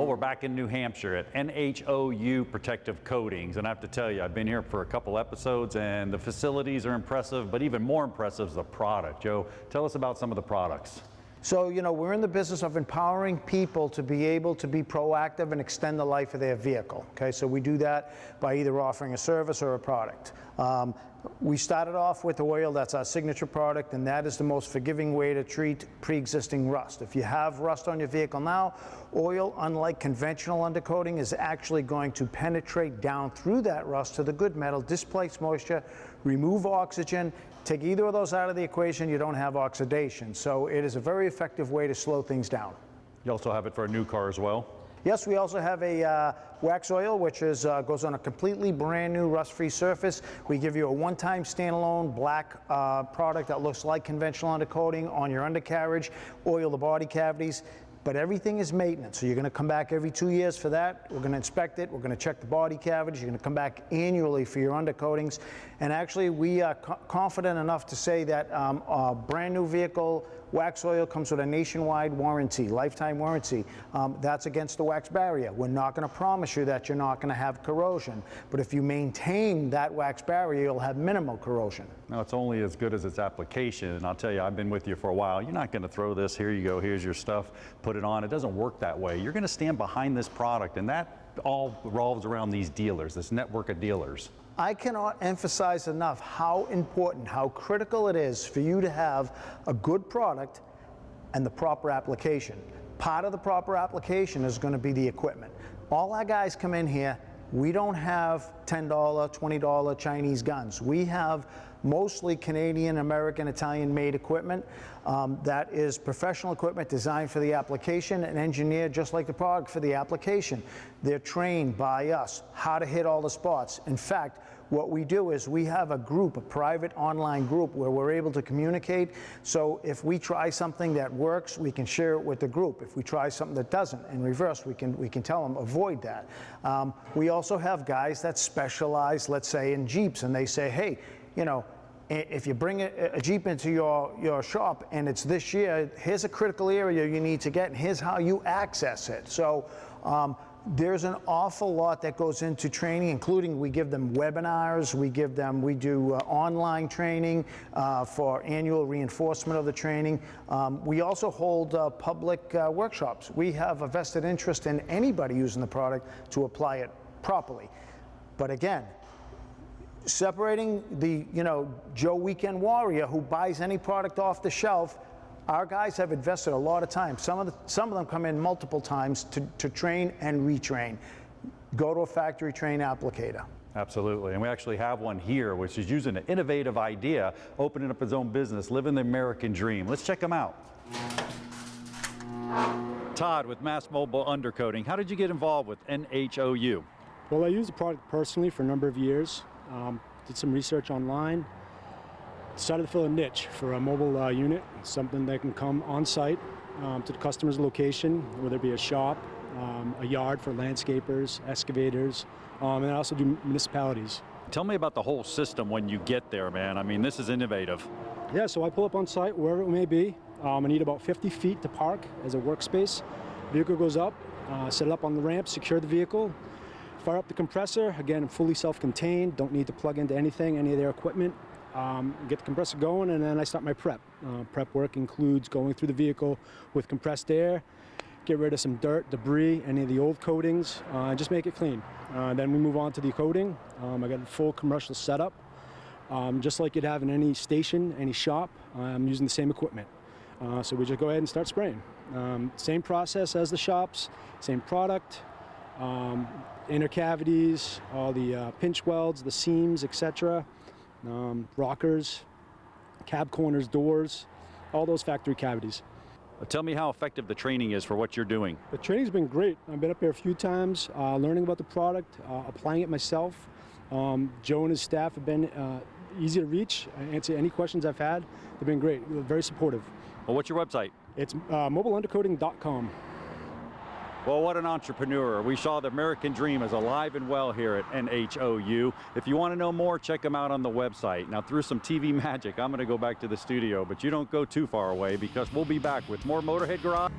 we're back in New Hampshire at NHOU Protective Coatings, and I have to tell you, I've been here for a couple episodes and the facilities are impressive, but even more impressive is the product. Joe, tell us about some of the products. So, we're in the business of empowering people to be able to be proactive and extend the life of their vehicle. Okay, so we do that by either offering a service or a product. We started off with oil. That's our signature product, and that is the most forgiving way to treat pre-existing rust. If you have rust on your vehicle now, oil, unlike conventional undercoating, is actually going to penetrate down through that rust to the good metal, displace moisture, remove oxygen. Take either of those out of the equation, you don't have oxidation. So it is a very effective way to slow things down. You also have it for a new car as well? Yes, we also have a wax oil, which is, goes on a completely brand new rust-free surface. We give you a one-time standalone black product that looks like conventional undercoating on your undercarriage, oil the body cavities. But everything is maintenance, so you're going to come back every 2 years for that. We're going to inspect it. We're going to check the body cavities. You're going to come back annually for your undercoatings. And actually, we are confident enough to say that a brand new vehicle wax oil comes with a nationwide warranty, lifetime warranty. That's against the wax barrier. We're not going to promise you that you're not going to have corrosion, but if you maintain that wax barrier, you'll have minimal corrosion. Now, it's only as good as its application, and I'll tell you, I've been with you for a while. You're not going to throw this, here you go, here's your stuff, put it on. It doesn't work that way. You're going to stand behind this product, and that all revolves around these dealers, this network of dealers. I cannot emphasize enough how important, how critical it is for you to have a good product and the proper application. Part of the proper application is going to be the equipment. All our guys come in here, we don't have $10, $20 Chinese guns. We have mostly Canadian, American, Italian made equipment that is professional equipment designed for the application and engineered just like the product for the application. They're trained by us how to hit all the spots. In fact, what we do is we have a group, a private online group where we're able to communicate. So if we try something that works, we can share it with the group. If we try something that doesn't, in reverse, we can tell them avoid that. We also have guys that specialize, let's say, in Jeeps, and they say, hey, if you bring a Jeep into your shop and it's this year, here's a critical area you need to get, and here's how you access it. So there's an awful lot that goes into training, including we give them webinars, we do online training for annual reinforcement of the training. We also hold public workshops. We have a vested interest in anybody using the product to apply it properly. But again, separating the Joe Weekend Warrior who buys any product off the shelf, our guys have invested a lot of time. Some of them come in multiple times to train and retrain. Go to a factory train applicator. Absolutely, and we actually have one here which is using an innovative idea, opening up his own business, living the American dream. Let's check him out. Todd with Mass Mobile Undercoating. How did you get involved with NHOU? Well, I used the product personally for a number of years. Did some research online. Decided to fill a niche for a mobile unit, something that can come on site to the customer's location, whether it be a shop, a yard for landscapers, excavators, and I also do municipalities. Tell me about the whole system when you get there, man. I mean, this is innovative. Yeah, so I pull up on site, wherever it may be. I need about 50 feet to park as a workspace. Vehicle goes up, set it up on the ramp, secure the vehicle, fire up the compressor. Again, fully self-contained, don't need to plug into anything, any of their equipment. Get the compressor going, and then I start my prep. Prep work includes going through the vehicle with compressed air, get rid of some dirt, debris, any of the old coatings, and just make it clean. Then we move on to the coating. I got a full commercial setup. Just like you'd have in any station, any shop, I'm using the same equipment. So we just go ahead and start spraying. Same process as the shops, same product, inner cavities, all the pinch welds, the seams, etc. Rockers, cab corners, doors, all those factory cavities. Tell me how effective the training is for what you're doing. The training's been great. I've been up here a few times, learning about the product, applying it myself. Joe and his staff have been easy to reach, answer any questions I've had. They've been great, very supportive. Well, what's your website? It's mobileundercoating.com. Well, what an entrepreneur. We saw the American dream is alive and well here at NHOU. If you want to know more, check them out on the website. Now, through some TV magic, I'm going to go back to the studio, but you don't go too far away because we'll be back with more Motorhead Garage.